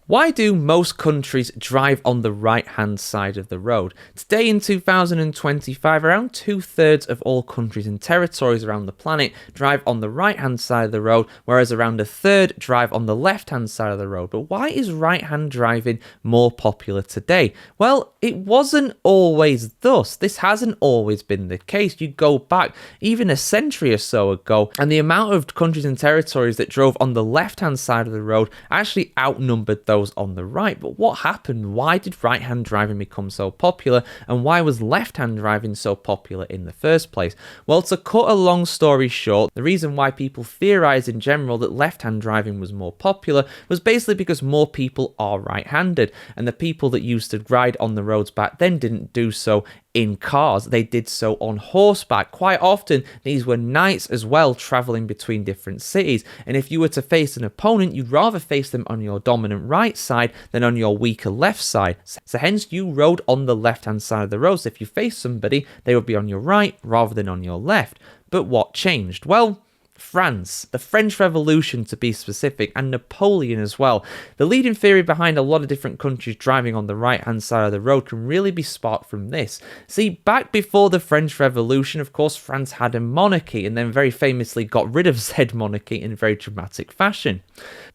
Why do most countries drive on the right-hand side of the road? Today in 2025, around 2/3 of all countries and territories around the planet drive on the right-hand side of the road, whereas around a third drive on the left-hand side of the road. But why is right-hand driving more popular today? Well, it wasn't always thus. This hasn't always been the case. You go back even a century or so ago, and the amount of countries and territories that drove on the left-hand side of the road actually outnumbered those on the right. But what happened? Why did right-hand driving become so popular, and why was left-hand driving so popular in the first place? Well, to cut a long story short, the reason why people theorized in general that left-hand driving was more popular was basically because more people are right-handed, and the people that used to ride on the roads back then didn't do so in cars. They did so on horseback. Quite often, these were knights as well, traveling between different cities. And if you were to face an opponent, you'd rather face them on your dominant right side than on your weaker left side. So hence, you rode on the left-hand side of the road. So if you face somebody, they would be on your right rather than on your left. But what changed? Well, France, the French Revolution to be specific, and Napoleon as well. The leading theory behind a lot of different countries driving on the right-hand side of the road can really be sparked from this. See, back before the French Revolution, of course, France had a monarchy and then very famously got rid of said monarchy in very dramatic fashion.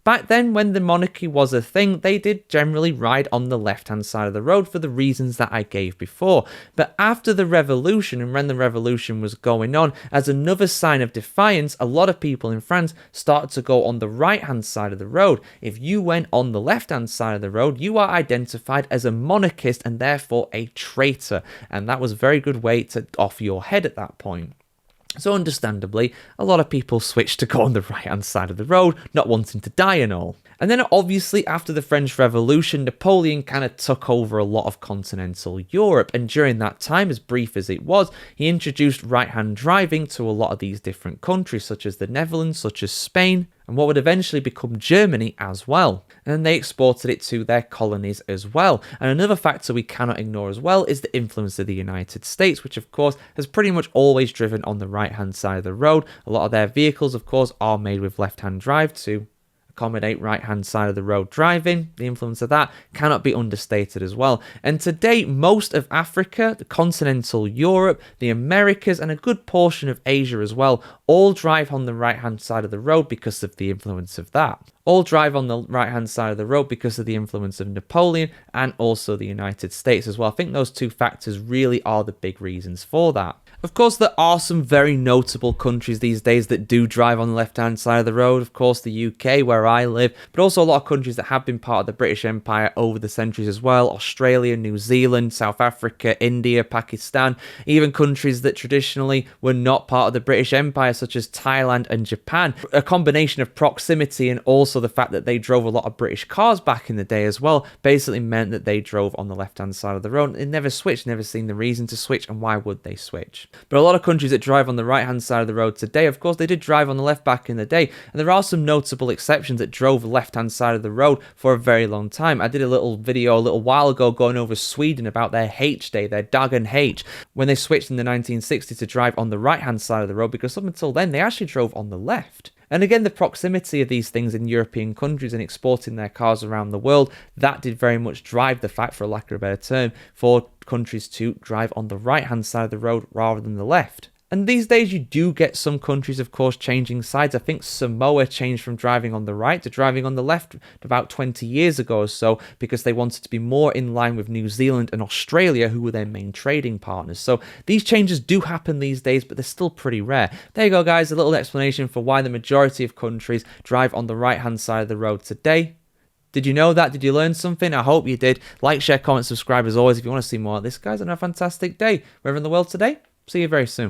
Back then, when the monarchy was a thing, they did generally ride on the left-hand side of the road for the reasons that I gave before. But after the revolution, and when the revolution was going on, as another sign of defiance, a lot of people in France started to go on the right-hand side of the road. If you went on the left-hand side of the road, you are identified as a monarchist and therefore a traitor. And that was a very good way to off your head at that point. So understandably, a lot of people switched to go on the right-hand side of the road, not wanting to die and all. And then obviously after the French Revolution, Napoleon kind of took over a lot of continental Europe. And during that time, as brief as it was, he introduced right-hand driving to a lot of these different countries, such as the Netherlands, such as Spain, and what would eventually become Germany as well. And then they exported it to their colonies as well. And another factor we cannot ignore as well is the influence of the United States, which of course has pretty much always driven on the right-hand side of the road. A lot of their vehicles, of course, are made with left-hand drive to accommodate right-hand side of the road driving. The influence of that cannot be understated as well. And today, most of Africa, the continental Europe, the Americas, and a good portion of Asia as well, all drive on the right-hand side of the road because of the influence of that. All drive on the right-hand side of the road because of the influence of Napoleon and also the United States as well. I think those two factors really are the big reasons for that. Of course, there are some very notable countries these days that do drive on the left-hand side of the road. Of course, the UK, where I live, but also a lot of countries that have been part of the British Empire over the centuries as well. Australia, New Zealand, South Africa, India, Pakistan, even countries that traditionally were not part of the British Empire, such as Thailand and Japan. A combination of proximity and also the fact that they drove a lot of British cars back in the day as well basically meant that they drove on the left-hand side of the road. It never switched, never seen the reason to switch, and why would they switch? But a lot of countries that drive on the right-hand side of the road today, of course, they did drive on the left back in the day. And there are some notable exceptions that drove the left-hand side of the road for a very long time. I did a little video a little while ago going over Sweden about their H day, their Dagen H, when they switched in the 1960s to drive on the right-hand side of the road, because up until then, they actually drove on the left. And again, the proximity of these things in European countries and exporting their cars around the world, that did very much drive the fact, for lack of a better term, for countries to drive on the right-hand side of the road rather than the left. And these days you do get some countries, of course, changing sides. I think Samoa changed from driving on the right to driving on the left about 20 years ago or so, because they wanted to be more in line with New Zealand and Australia, who were their main trading partners. So these changes do happen these days, but they're still pretty rare. There you go, guys, a little explanation for why the majority of countries drive on the right-hand side of the road today. Did you know that? Did you learn something? I hope you did. Like, share, comment, subscribe as always if you want to see more of this, guys, and have a fantastic day. Wherever in the world today, see you very soon.